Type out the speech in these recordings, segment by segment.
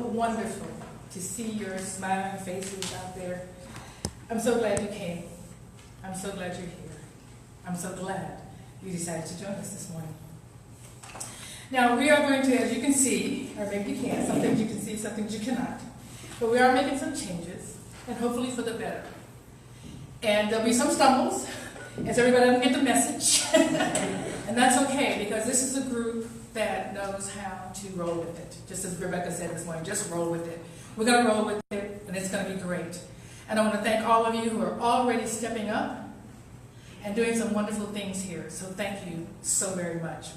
wonderful to see your smiling faces out there. I'm so glad you came. I'm so glad you're here. I'm so glad you decided to join us this morning. Now, we are going to, as you can see, or maybe you can't, some things you can see, some things you cannot, but we are making some changes, and hopefully for the better. And there'll be some stumbles, as everybody doesn't get the message. And that's okay, because this is a group that knows how to roll with it. Just as Rebecca said this morning, just roll with it. We're going to roll with it, and it's going to be great. And I want to thank all of you who are already stepping up and doing some wonderful things here. So thank you so very much.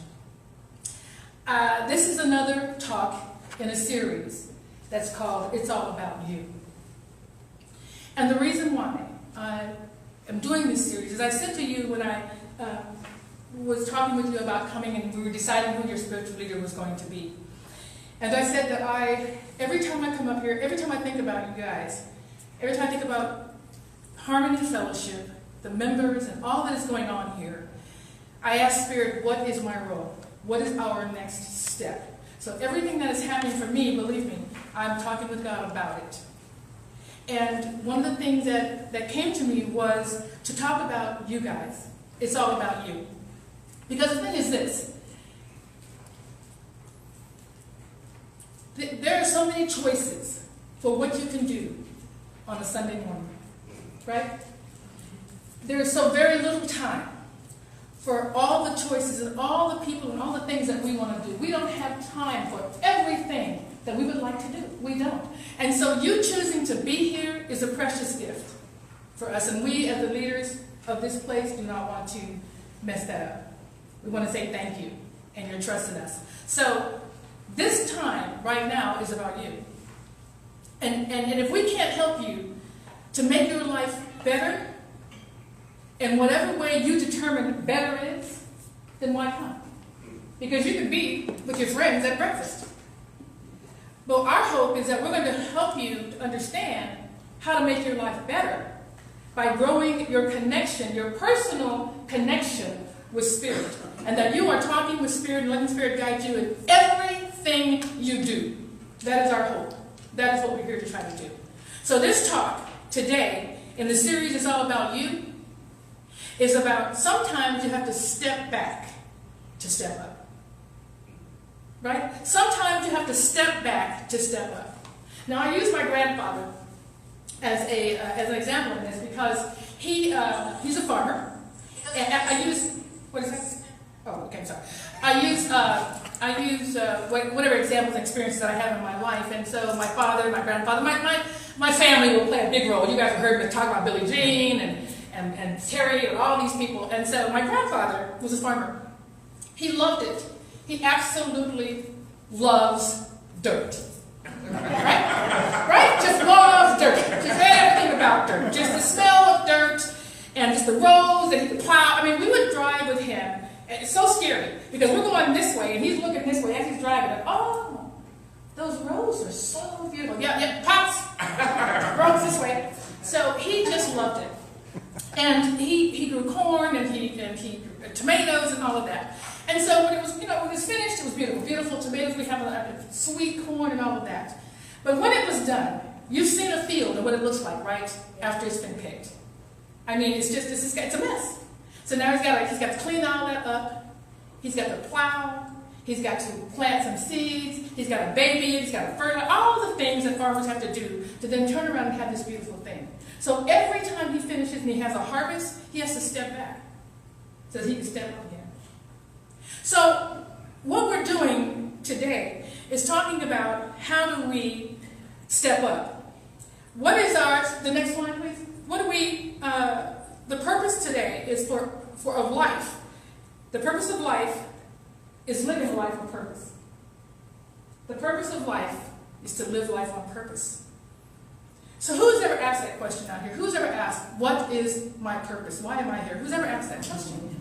This is another talk in a series that's called It's All About You. And the reason why I am doing this series is I said to you when I was talking with you about coming and we were deciding who your spiritual leader was going to be. And I said that every time I come up here, every time I think about you guys, every time I think about Harmony Fellowship, the members and all that is going on here, I ask Spirit, what is my role? What is our next step? So everything that is happening for me, believe me, I'm talking with God about it. And one of the things that came to me was to talk about you guys. It's all about you. Because the thing is this. There are so many choices for what you can do on a Sunday morning. Right? There is so very little time for all the choices and all the people and all the things that we want to do. We don't have time for everything that we would like to do. We don't. And so you choosing to be here is a precious gift for us. And we, as the leaders of this place, do not want to mess that up. We want to say thank you and your trust in us. So this time right now is about you. And if we can't help you to make your life better, in whatever way you determine better is, then why come? Because you could be with your friends at breakfast. But our hope is that we're going to help you to understand how to make your life better by growing your connection, your personal connection with Spirit. And that you are talking with Spirit and letting Spirit guide you in everything you do. That is our hope. That is what we're here to try to do. So this talk today in the series It's All About You is about sometimes you have to step back to step up. Right? Sometimes you have to step back to step up. Now I use my grandfather as an example in this because he's a farmer. And I use, what is that? Oh, okay, I'm sorry. I use whatever examples and experiences that I have in my life. And so my father, my grandfather, my family will play a big role. You guys have heard me talk about Billie Jean and Terry and all these people. And so my grandfather was a farmer. He loved it. He absolutely loves dirt. Right? Just loves dirt. Just everything about dirt. Just the smell of dirt and just the roads and he could plow. I mean, we would drive with him. And it's so scary because we're going this way and he's looking this way as he's driving. And, oh, those roads are so beautiful. Yeah, pops. Roads this way. So he just loved it. And he grew corn and he grew tomatoes and all of that. And so when it was finished, it was beautiful. Beautiful tomatoes. We have a sweet corn and all of that. But when it was done, you've seen a field and what it looks like, right? After it's been picked. I mean, it's a mess. So now he's got to clean all that up. He's got to plow. He's got to plant some seeds. He's got to baby it. He's got to fertilize. All the things that farmers have to do to then turn around and have this beautiful thing. So every time he finishes and he has a harvest, he has to step back so that he can step up again. So what we're doing today is talking about how do we step up. What is the next one, please? What do we, the purpose today is of life. The purpose of life is living a life on purpose. The purpose of life is to live life on purpose. So who's ever asked that question out here? Who's ever asked, what is my purpose? Why am I here? Who's ever asked that question?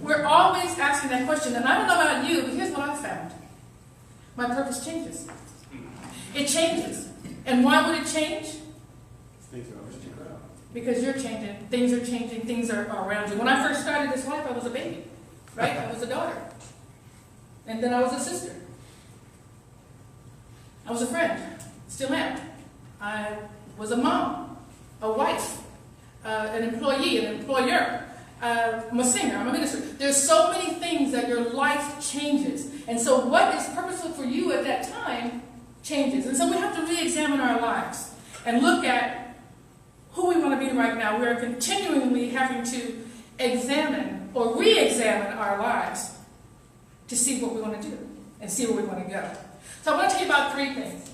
We're always asking that question, and I don't know about you, but here's what I found. My purpose changes. It changes. And why would it change? Because you're changing. Things are changing. Things are around you. When I first started this life, I was a baby. Right? I was a daughter. And then I was a sister. I was a friend. Still am. I was a mom, a wife, an employee, an employer. I'm a singer, I'm a minister. There's so many things that your life changes. And so what is purposeful for you at that time changes. And so we have to re-examine our lives and look at who we want to be right now. We are continually having to examine or re-examine our lives to see what we want to do and see where we want to go. So I want to tell you about 3 things.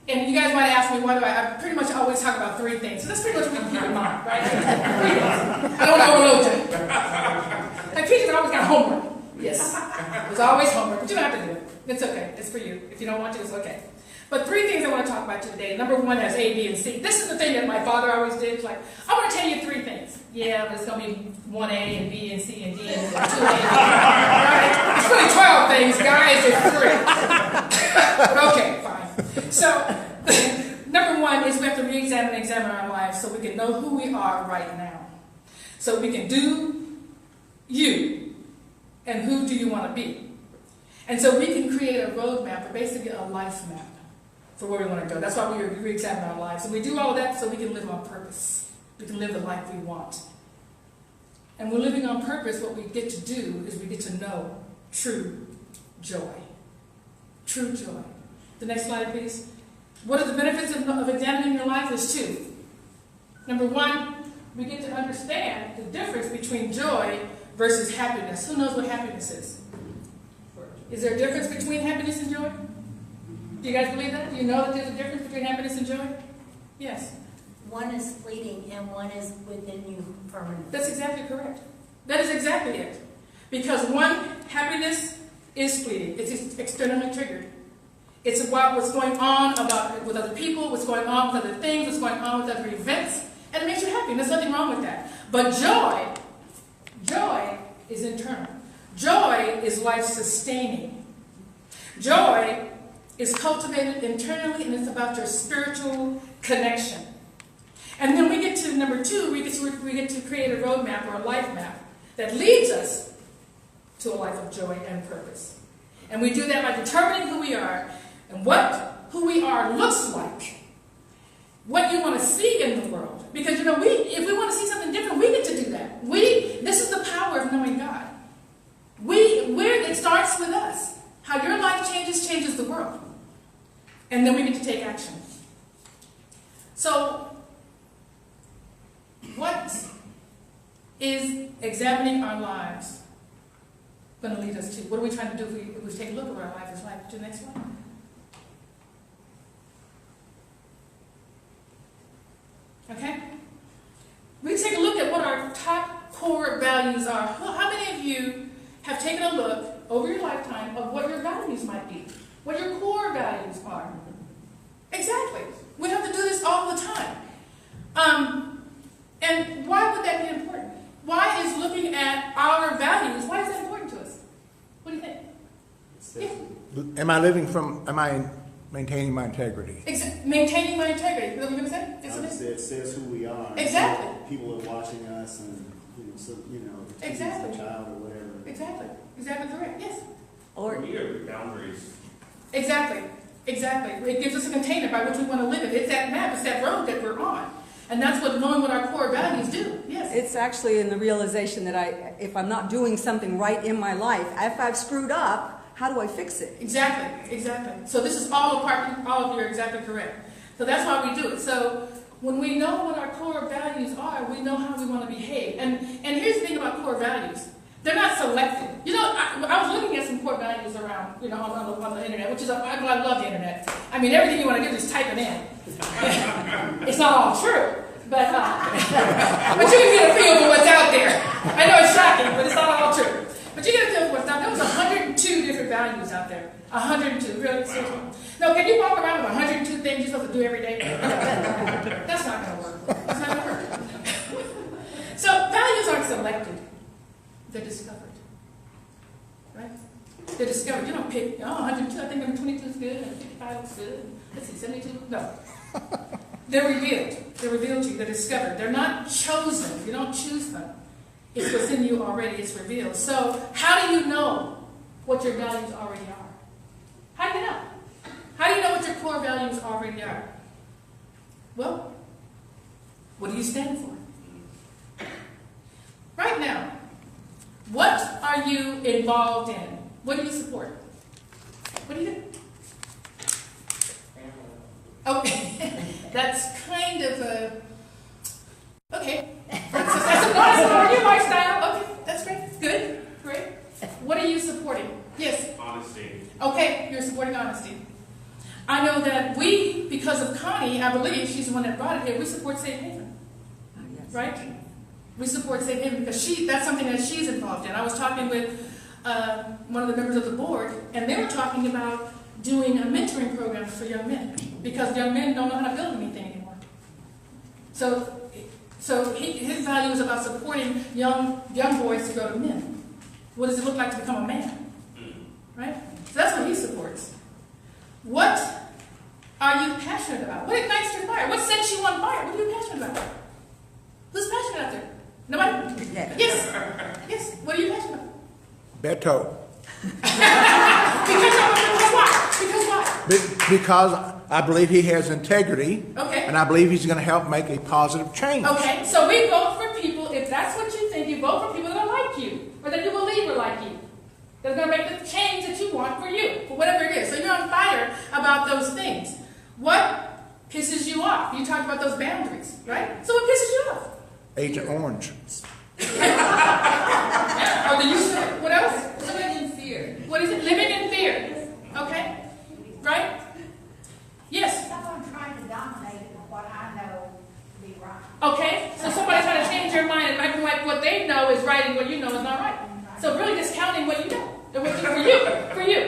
And you guys might ask me, why do I pretty much always talk about 3 things. So that's pretty much what you keep in mind, right? 3 things. I don't overload you. Like teachers always got homework. Yes. There's always homework, but you don't have to do it. It's okay. It's for you. If you don't want to, it's okay. But 3 things I want to talk about today. Number 1 has A, B, and C. This is the thing that my father always did. It's like, I want to tell you 3 things. Yeah, but it's going to be 1A and B and C and D and 2A and B. Right? It's really 12 things, guys. It's 3. But okay, fine. So, number 1 is we have to examine our lives so we can know who we are right now. So we can do you. And who do you want to be? And so we can create a roadmap, or basically a life map for where we want to go. That's why we re-examine our lives. And we do all of that so we can live on purpose. We can live the life we want. And when living on purpose, what we get to do is we get to know true joy. True joy. The next slide, please. What are the benefits of examining your life? There's 2. Number 1, we get to understand the difference between joy versus happiness. Who knows what happiness is? Is there a difference between happiness and joy? Do you guys believe that? Do you know that there's a difference between happiness and joy? Yes. One is fleeting and one is within you permanent. That's exactly correct. That is exactly it. Because happiness is fleeting. It's externally triggered. It's about what's going on with other people, what's going on with other things, what's going on with other events, and it makes you happy. And there's nothing wrong with that. But joy is internal. Joy is life-sustaining. Joy is cultivated internally, and it's about your spiritual connection. And then we get to number 2, we get to create a roadmap or a life map that leads us to a life of joy and purpose. And we do that by determining who we are and what who we are looks like. What you want to see in the world. Because, if we want to see something different, we get to do that. This is the power of knowing God. It starts with us. How your life changes the world. And then we get to take action. So, what is examining our lives going to lead us to? What are we trying to do if we take a look at what our life is like? To the next one. Okay? We take a look at what our top core values are. How many of you have taken a look over your lifetime of what your values might be? What your core values are? Exactly. We have to do this all the time. And why would that be important? Why is looking at our values, why is that important to us? What do you think? Yeah. Am I maintaining my integrity? Maintaining my integrity. Is that what you're going to say? It says who we are. Exactly. So people are watching us, and exactly. a child or whatever. Exactly. Exactly correct. Yes. Or your boundaries. Exactly. It gives us a container by which we want to live it. It's that map. It's that road that we're on. And that's what knowing what our core values do. Yes. It's actually in the realization that if I'm not doing something right in my life, if I've screwed up, how do I fix it? Exactly. So this is all of you are exactly correct. So that's why we do it. So when we know what our core values are, we know how we want to behave. And here's the thing about core values. They're not selected. I was looking at some core values around, on the internet, which is, I love the internet. I mean, everything you want to do is type it in. It's not all true, but you can get a feel for what's out there. I know it's shocking, but it's not all true. But you get a feel for what's out there. There was 102 different values out there. 102. Really? Wow. No, can you walk around with 102 things you're supposed to do every day? That's not going to work. It's not going to work. So values aren't selected. They're discovered. Right? They're discovered. You don't pick, 102, I think number 22 is good, and 55 is good. Let's see, 72? No. They're revealed. They're revealed to you. They're discovered. They're not chosen. You don't choose them. It's within you already. It's revealed. So how do you know what your values already are? How do you know? How do you know what your core values already are. Well, what do you stand for? Right now, what are you involved in? What do you support? What do you do? Okay, that's kind of a, okay. That's a part of your lifestyle. Okay, that's great. Good, great. What are you supporting? Yes? Honesty. Okay, you're supporting honesty. I know that we, because of Connie, I believe she's the one that brought it here, we support Safe Haven, Yes. right? We support Safe Haven because that's something that she's involved in. I was talking with one of the members of the board, and they were talking about doing a mentoring program for young men because young men don't know how to build anything anymore. So his value is about supporting young boys to go to men. What does it look like to become a man? Right? So that's what he supports. What are you passionate about? What ignites your fire? What sets you on fire? What are you passionate about? Who's passionate out there? Nobody? Yeah. Yes. Yes. What are you passionate about? Beto. Because why? Because why? Because I believe he has integrity. Okay. And I believe he's going to help make a positive change. Okay. So we vote for people, if that's what you think, you vote for people that are like you, or that you believe are like you. That's going to make the change that you want for you, for whatever it is. So you're on fire about those things. What pisses you off? You talked about those boundaries, right? So what pisses you off? Agent Orange. Or the use of, what else? Living in fear. What is it? Living in fear. Okay? Right? Yes? Someone trying to dominate what I know to be right. Okay? So somebody's trying to change your mind and make like what they know is right and what you know is not right. So really discounting what you know. And what you, for you.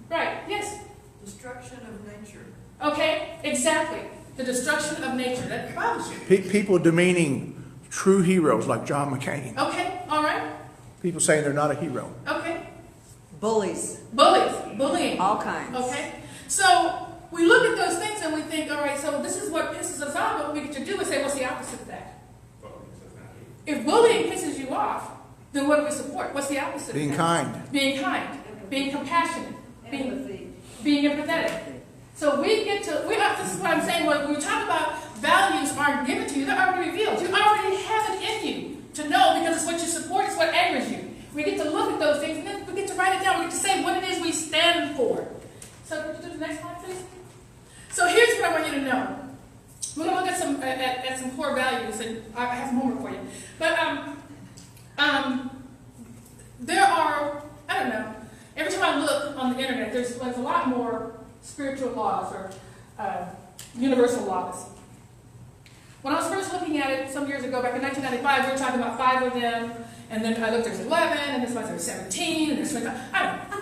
Right. Yes? Destruction of nature. Okay? Exactly. The destruction of nature. That bothers you. People demeaning true heroes like John McCain. Okay? All right? People saying they're not a hero. Okay? Bullies, Bullies. Bullying. all kinds. Okay? So we look at those things and we think, all right, so this is what pisses us off. What we get to do is say, what's the opposite of that? If bullying pisses you off, then what do we support? What's the opposite Being of that? kind. Being kind. Being compassionate. Empathy. Being empathetic. So we get to, this is what I'm saying, when we talk about values aren't given to you, they're already revealed. You already have it in you to know because it's what you support, it's what angers you. We get to look at those things and then we get to write it down. We get to say what it is we stand for. So could you do the next slide, please? So here's what I want you to know. We're going to look at some core values, and I have some homework for you. But there are, I don't know, every time I look on the internet, there's a lot more spiritual laws or universal laws. When I was first looking at it some years ago, back in 1995, we were talking about 5 of them, and then I looked, there's 11, and this one there's 17, and there's 25, I don't know.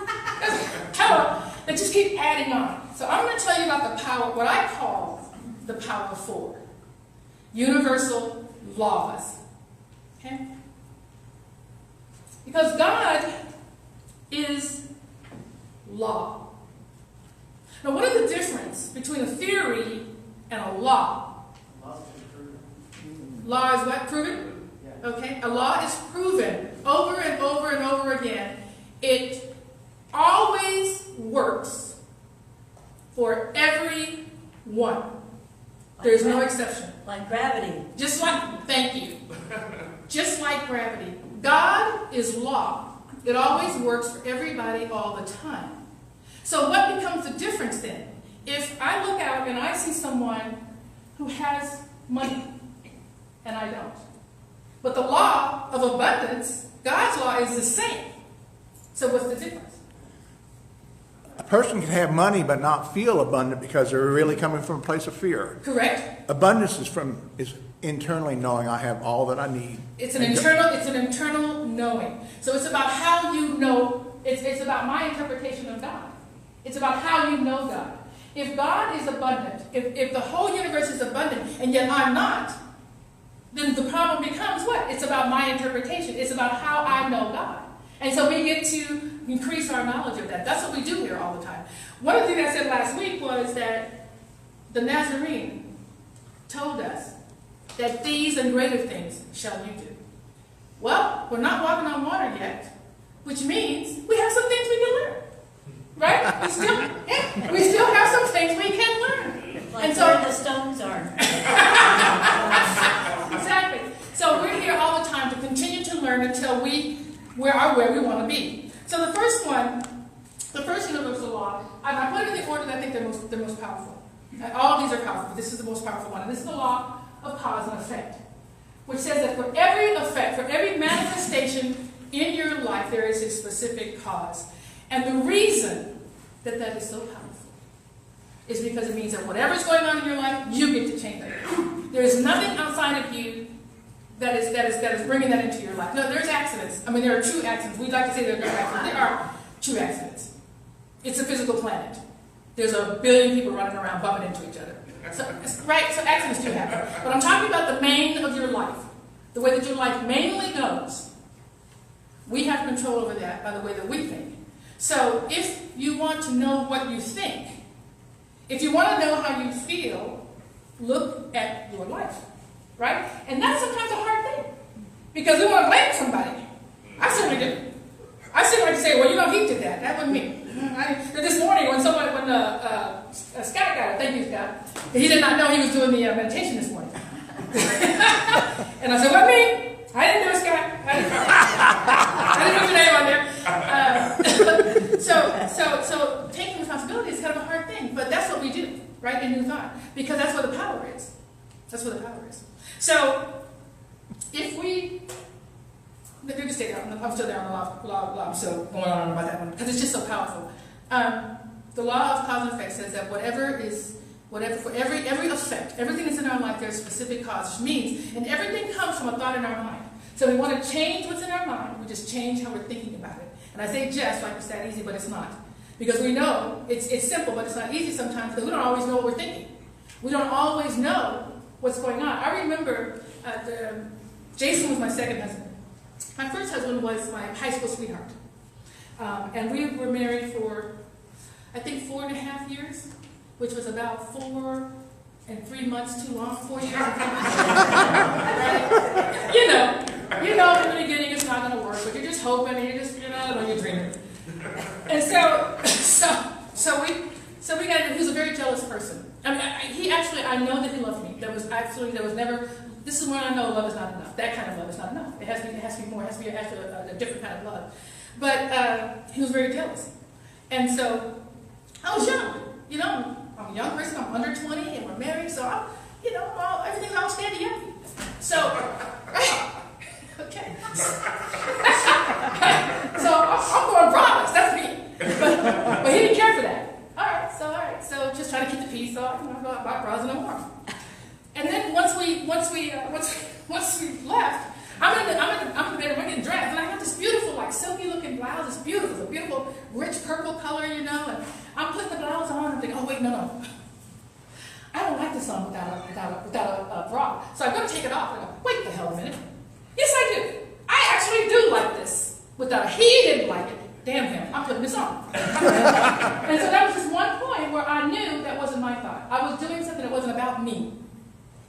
Hello, they just keep adding on. So I'm going to tell you about the power, what I call the power of 4. Universal laws. Okay? Because God is law. Now, what is the difference between a theory and a law? Law is what? Proven? Okay. A law is proven over and over and over again. It always works for everyone. There's no exception. Like gravity. Just like, thank you. Just like gravity. God is law. It always works for everybody all the time. So what becomes the difference then? If I look out and I see someone who has money and I don't. But the law of abundance, God's law, is the same. So what's the difference? A person can have money but not feel abundant because they're really coming from a place of fear. Correct? Abundance is internally knowing I have all that I need. It's an internal knowing. So it's about how you know, it's about my interpretation of God. It's about how you know God. If God is abundant, if the whole universe is abundant, and yet I'm not, then the problem becomes what? It's about my interpretation. It's about how I know God. And so we get to increase our knowledge of that. That's what we do here all the time. One of the things I said last week was that the Nazarene told us that these and greater things shall you do. Well, we're not walking on water yet, which means we have some things we can learn. Right? We still have some things we can learn. Like And so- where the stones are. Exactly. So we're here all the time to continue to learn until we are where we want to be. So the first universal law, I put it in the order that I think they're most powerful. All of these are powerful, but this is the most powerful one. And this is the law of cause and effect, which says that for every effect, for every manifestation in your life, there is a specific cause. And the reason that that is so powerful is because it means that whatever's going on in your life, you get to change it. There is nothing outside of you that is bringing that into your life. No, there's accidents. I mean, there are true accidents. We'd like to say there are no accidents. There are true accidents. It's a physical planet. There's a billion people running around bumping into each other. So accidents do happen. But I'm talking about the main of your life, the way that your life mainly goes. We have control over that by the way that we think. So if you want to know what you think, if you want to know how you feel, look at your life, right? And that's sometimes a hard thing, because we want to blame somebody. I certainly do. I certainly like to say, well, he did that. That wasn't me. This morning, when Scott got it, thank you, Scott, he did not know he was doing the meditation this morning. And I said, what, me? I didn't do it, Scott. I didn't put your name on there. So taking responsibility is kind of a hard thing, but that's what we do, right, in New Thought, because that's where the power is. That's where the power is. So if we... They just stay there. I'm still there on the law. I'm still going on about that one because it's just so powerful. The law of cause and effect says that for every effect, everything that's in our life, there's a specific cause, which means, and everything comes from a thought in our mind. So we want to change what's in our mind. We just change how we're thinking about it. And I say just like it's that easy, but it's not, because we know it's simple, but it's not easy sometimes because we don't always know what we're thinking. We don't always know what's going on. I remember Jason was my second husband. My first husband was my high school sweetheart. And we were married for, I think, 4.5 years, which was about 4 and 3 months too long, 4 years and 3 months. Right? You know, in the beginning it's not going to work, but you're just hoping, and you're just, you're dreaming. And so we got, he was a very jealous person. I mean, I know that he loved me. There was never, this is when I know love is not enough. That kind of love is not enough. It has to be more. It has to be a different kind of love. But he was very jealous. And so I was young. I'm a young person. I'm under 20 and we're married. So everything's all steady yucky. So, okay. So I'm going braless. That's me. But he didn't care for that. All right. So just trying to keep the peace. So I'm not going to buy bras no more. And then once we left, I'm in the bedroom, we're getting dressed, and I got this beautiful, like silky looking blouse. It's beautiful, a beautiful rich purple color, and I'm putting the blouse on and thinking, oh wait, no. I don't like this on without a bra. So I'm going to take it off and go, wait the hell a minute. Yes, I do. I actually do like this without. He didn't like it. Damn him, I'm putting this on. And so that was just one point where I knew that wasn't my thought. I was doing something that wasn't about me.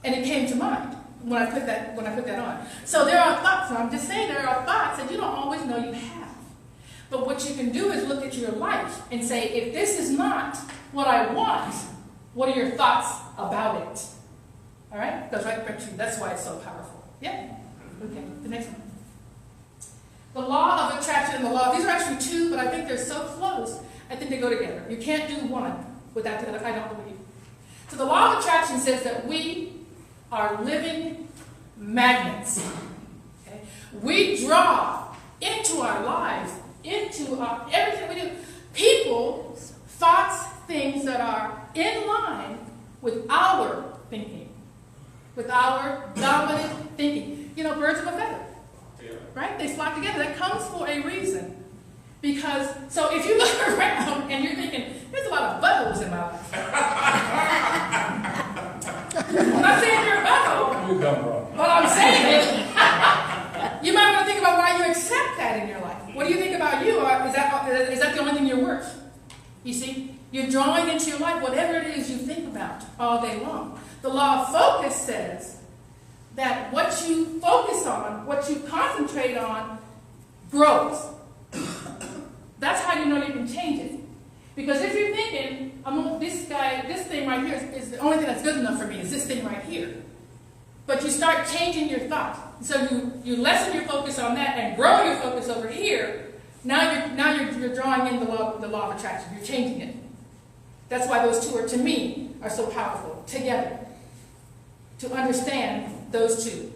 And it came to mind when I put that on. So there are thoughts, and I'm just saying there are thoughts that you don't always know you have. But what you can do is look at your life and say, if this is not what I want, what are your thoughts about it? All right? It goes right back to you. That's why it's so powerful. Yeah? Okay, the next one. The law of attraction and the law, these are actually two, but I think they're so close, I think they go together. You can't do one without the other, I don't believe. So the law of attraction says that we are living magnets. Okay? We draw into our lives, into everything we do, people, thoughts, things that are in line with our thinking, with our dominant thinking. Birds of a feather, right? They flock together. That comes for a reason. Because, so if you look around and you're thinking, there's a lot of buttholes in my life. I'm not saying you're a butthole, but I'm saying you might want to think about why you accept that in your life. What do you think about you? Or is that the only thing you're worth? You see? You're drawing into your life whatever it is you think about all day long. The law of focus says that what you focus on, what you concentrate on, grows. That's how you know you can change it. Because if you're thinking, this thing right here is the only thing that's good enough for me, is this thing right here. But you start changing your thought. So you lessen your focus on that and grow your focus over here. Now you're drawing in the law of attraction. You're changing it. That's why those two to me, are so powerful together. To understand those two.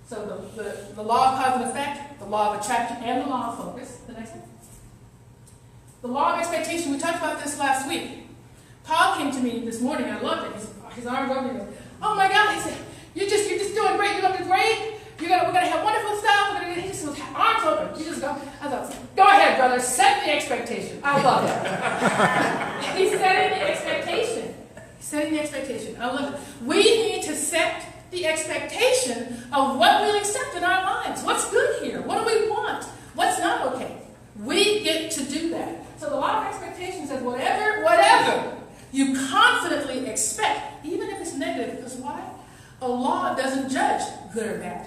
So the law of cause and effect, the law of attraction, and the law of focus. The next one. The law of expectation. We talked about this last week. Paul came to me this morning. I loved it. His arms over me. Oh my God! He said, "You're just doing great. You're gonna do great. We're gonna have wonderful stuff. He just with arms open. You just go." I thought, "Go ahead, brother. Set the expectation." I love it. He's setting the expectation. Setting the expectation. I love it. We need to set the expectation of what we'll accept in our lives. What's good here? What do we want? What's not okay? We get to do that. So the law of expectation says whatever you confidently expect, even if it's negative, because why? A law doesn't judge good or bad.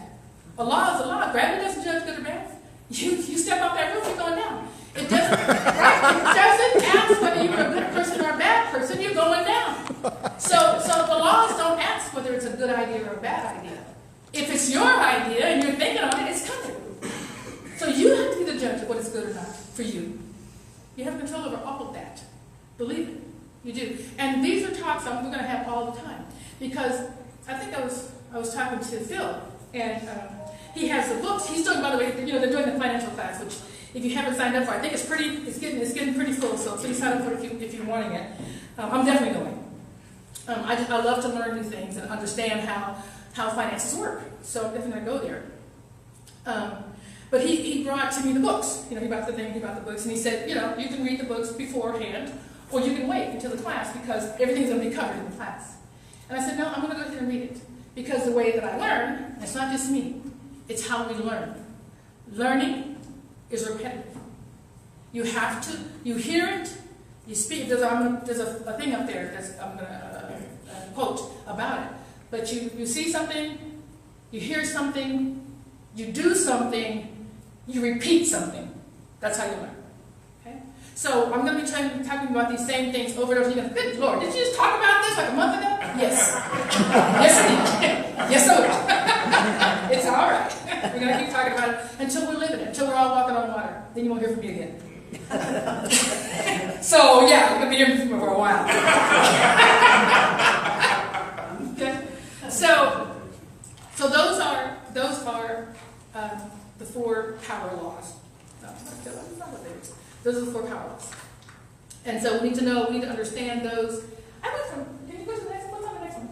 A law is a law. Gravity doesn't judge good or bad. You step off that roof, you're going down. It doesn't, right? It doesn't ask whether you're a good person or a bad person, you're going down. So the laws don't ask whether it's a good idea or a bad idea. If it's your idea and you're thinking on it, it's coming. So you have to be the judge of what is good or not for you. You have control over all of that. Believe it. You do. And these are talks we're going to have all the time. Because I think I was talking to Phil, and he has the books. He's doing, by the way, they're doing the financial class, which if you haven't signed up for, I think it's getting pretty full. So please sign up for it if you're wanting it. I'm definitely going. I love to learn new things and understand how finances work. So I'm definitely going to go there. But he brought to me the books. He brought the books, and he said, you can read the books beforehand, or you can wait until the class because everything's going to be covered in the class. And I said, no, I'm going to go ahead and read it. Because the way that I learn, it's not just me, it's how we learn. Learning is repetitive. You have to, you hear it, you speak. There's a thing up there that's I'm going to quote about it. But you see something, you hear something, you do something, you repeat something. That's how you learn. Okay? So I'm going to be talking about these same things over and over again. Good Lord, did you just talk about this like a month ago? Yes. Yes, I did. Yes, I will. It's all right. We're going to keep talking about it until we're living it, until we're all walking on water. Then you won't hear from me again. So, yeah, we're going to be hearing from me for a while. Okay? So those are the four power laws. No, that's not what they are. Those are the four power laws. And so we need to understand those. I went from, can you go to the next one? What's on the next one?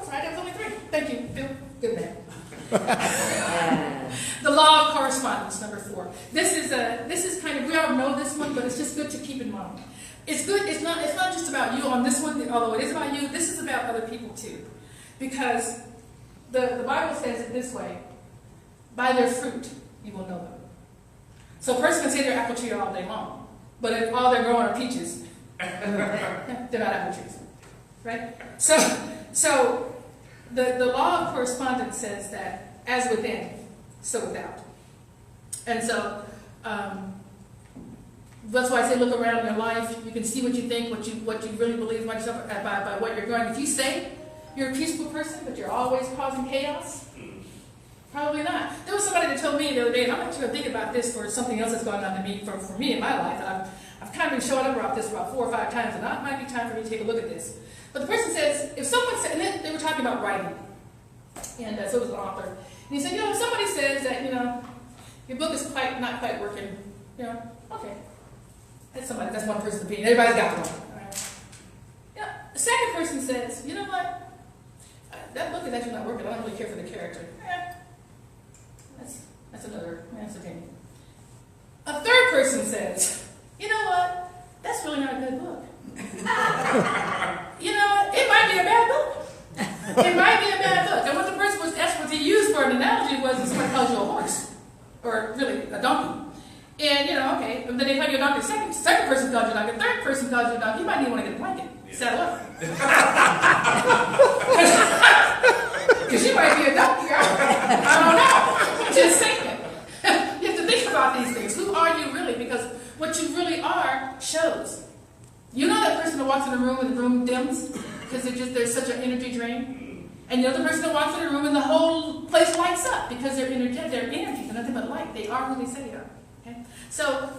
Sorry, that was only 3. Thank you, Bill. Good man. The law of correspondence, number 4. This is kind of, we all know this one, but it's just good to keep in mind. It's good, it's not just about you on this one, although it is about you, this is about other people too. Because the Bible says it this way, by their fruit you will know them. So a person can say they're apple tree all day long, but if all they're growing are peaches, they're not apple trees. Right? So the law of correspondence says that as within, so without. And so that's why I say look around your life. You can see what you think, what you really believe about yourself by what you're going. If you say you're a peaceful person, but you're always causing chaos, probably not. There was somebody that told me the other day, and I'm actually thinking about this for something else that's going on to me for me in my life. And I've kind of been showing up about this about 4 or 5 times, and it might be time for me to take a look at this. But the person says, if someone said, and then they were talking about writing, and so it was an author, and he said, if somebody says that, your book is not quite working, okay. That's one person's opinion. Everybody's got one. Right? The second person says, you know what? That book is actually not working. I don't really care for the character. That's another man's opinion. A third person says, you know what? That's really not a good book. It might be a bad book. It might be a bad book. And what the person was, that's what he used for an analogy was if somebody calls you a horse. Or really, a donkey. And, okay, and then they call you a donkey. Second person calls you a donkey. Third person calls you a donkey. You might even want to get a blanket. Saddle up. Because you might be a donkey. I don't know. Just saying. You have to think about these things. Who are you really? Because what what you really are shows. You know that person that walks in the room and the room dims because there's such an energy drain? And you know the person that walks in the room and the whole place lights up because they're energetic. Their energies are nothing but light. They are who they say they are. Okay? So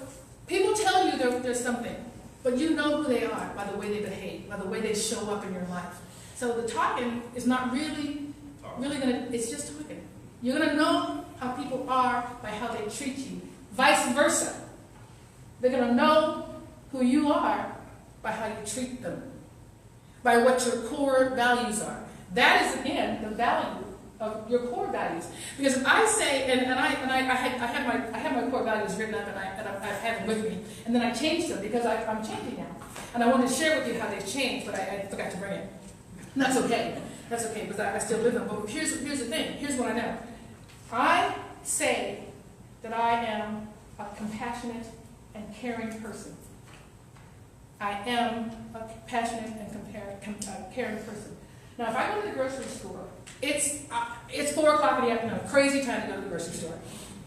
people tell you there's something, but you know who they are by the way they behave, by the way they show up in your life. So the talking is not really gonna, it's just talking. You're gonna know how people are by how they treat you. Vice versa. They're gonna know who you are by how you treat them, by what your core values are. That is, again, the value of your core values. Because if I say, I had my core values written up, and I have them with me, and then I changed them because I'm changing now. And I wanted to share with you how they've changed, but I forgot to bring it. And that's okay. That's okay, because I still live them. But here's the thing. Here's what I know. I say that I am a compassionate and caring person. I am a passionate and caring person. Now, if I go to the grocery store, it's 4 o'clock in the afternoon, crazy time to go to the grocery store.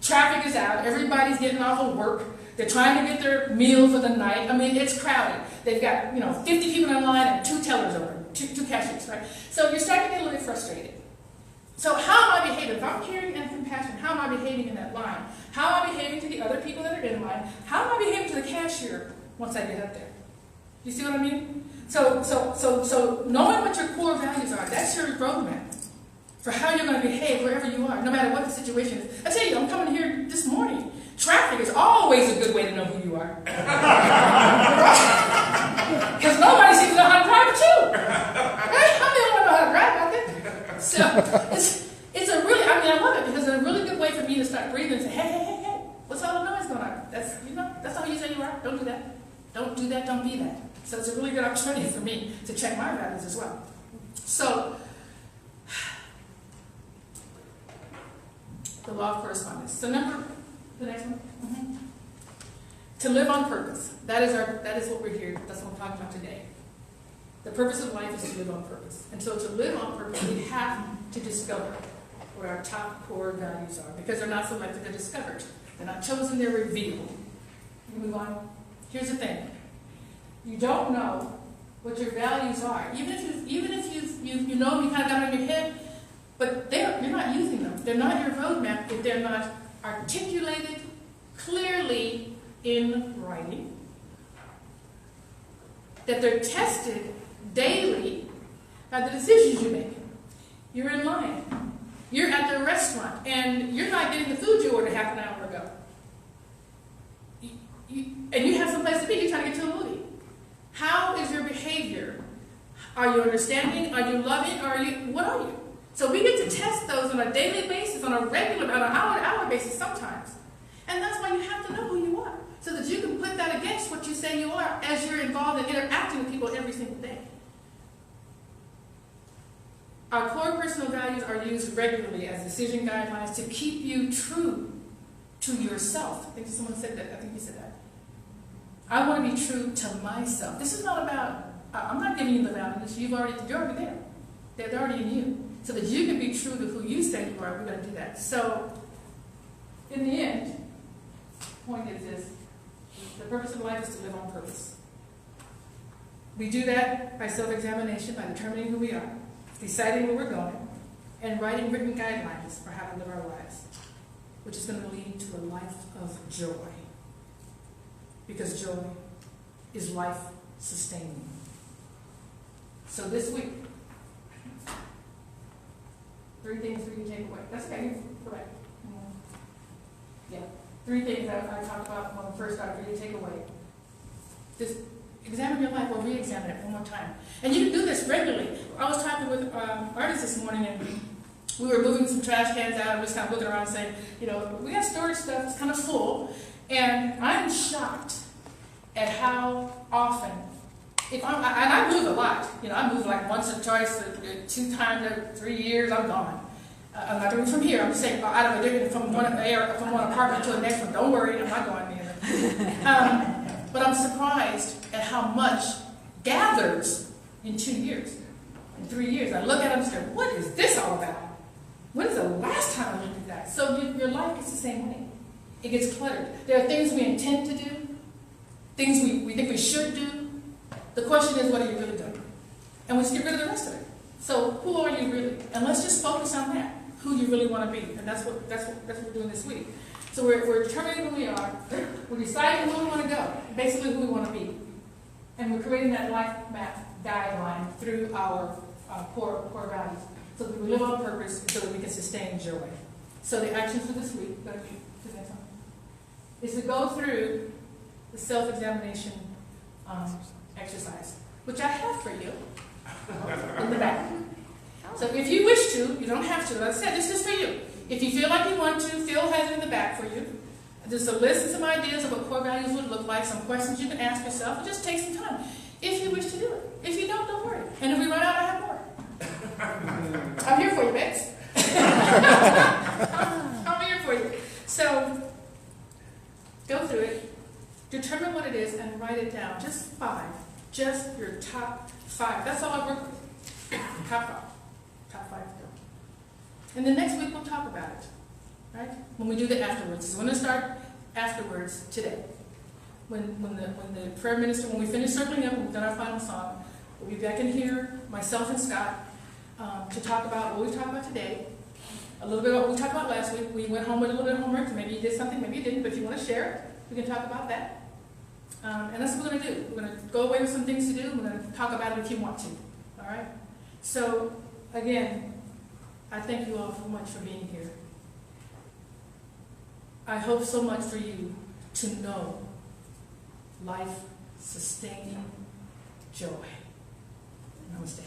Traffic is out, everybody's getting off of work, they're trying to get their meal for the night. I mean, it's crowded. They've got 50 people in line and 2 tellers open, two cashiers, right? So you're starting to get a little bit frustrated. So how am I behaving? If I'm caring and compassionate, how am I behaving in that line? How am I behaving to the other people that are in line? How am I behaving to the cashier once I get up there? You see what I mean? So knowing what your core values are, that's your roadmap for how you're going to behave wherever you are, no matter what the situation is. I tell you, I'm coming here this morning. Traffic is always a good way to know who you are. Because nobody seems to know how to drive but you. Right? I'm the only one who know how to drive out there. So it's a really, I love it because it's a really good way for me to start breathing and say, hey, what's all the noise going on? That's how you say you are. Don't do that. Don't do that. Don't be that. So it's a really good opportunity for me to check my values as well. So, the law of correspondence. So the next one. Mm-hmm. To live on purpose. That is what we're here. That's what we're talking about today. The purpose of life is to live on purpose. And so to live on purpose, we have to discover where our top core values are. Because they're not selected, they're discovered. They're not chosen, they're revealed. You move on. Here's the thing. You don't know what your values are. Even if you know you kind of got them in your head, but you're not using them. They're not your roadmap if they're not articulated clearly in writing. That they're tested daily by the decisions you make. You're in line. You're at the restaurant, and you're not getting the food you ordered half an hour ago. And you have someplace to be. You're trying to get to a movie. How is your behavior? Are you understanding? Are you loving? What are you? So we get to test those on a daily basis, on an hour-to-hour basis sometimes. And that's why you have to know who you are, so that you can put that against what you say you are as you're involved in interacting with people every single day. Our core personal values are used regularly as decision guidelines to keep you true to yourself. I think someone said that. I think you said that. I want to be true to myself. This is not about, I'm not giving you the values. You're already there. They're already in you. So that you can be true to who you say you are, we're going to do that. So, in the end, the point is this. The purpose of life is to live on purpose. We do that by self-examination, by determining who we are, deciding where we're going, and writing written guidelines for how to live our lives, which is going to lead to a life of joy. Because joy is life-sustaining. So this week, 3 things for you to take away. That's okay, correct. Yeah, 3 things that I talked about when we first started for you to take away. Just examine your life or re-examine it one more time. And you can do this regularly. I was talking with artists this morning, and we were moving some trash cans out and just kind of looking around and saying, we got storage stuff that's kind of full. And I'm shocked at how often, and I move a lot. I move like once or twice, 2 times every 3 years, I'm gone. I'm not doing it from here. I'm just saying from one apartment to the next one. Don't worry, I'm not going there. But I'm surprised at how much gathers in 2 years, in 3 years. I look at it and say, what is this all about? When is the last time I looked at that? So your life is the same way. It gets cluttered. There are things we intend to do, things we think we should do. The question is, what are you really doing? And we just get rid of the rest of it. So who are you really? And let's just focus on that, who you really want to be. And that's what we're doing this week. So we're determining who we are. We're deciding who we want to go, basically who we want to be. And we're creating that life map guideline through our core values, so that we live on purpose, so that we can sustain joy. So the actions for this week, go to the next one, is to go through the self-examination exercise, which I have for you in the back. So if you wish to, you don't have to. Like I said, this is for you. If you feel like you want to, Phil has it in the back for you. Just a list of some ideas of what core values would look like, some questions you can ask yourself, and just take some time. If you wish to do it. If you don't worry. And if we run out, I have more. I'm here for you, Bex. I'm here for you. So, go through it, determine what it is, and write it down. Just 5. Just your top 5. That's all I work with. Top 5. Top 5. And then next week we'll talk about it. Right? When we do the afterwards. So we're going to start afterwards today. When the prayer minister, when we finish circling up and we've done our final song, we'll be back in here, myself and Scott, to talk about what we talked about today, a little bit about what we talked about last week. We went home with a little bit of homework, so maybe you did something, maybe you didn't, but if you want to share it, we can talk about that. And that's what we're going to do. We're going to go away with some things to do, and we're going to talk about it if you want to. All right? So, again, I thank you all so much for being here. I hope so much for you to know life-sustaining joy. Namaste.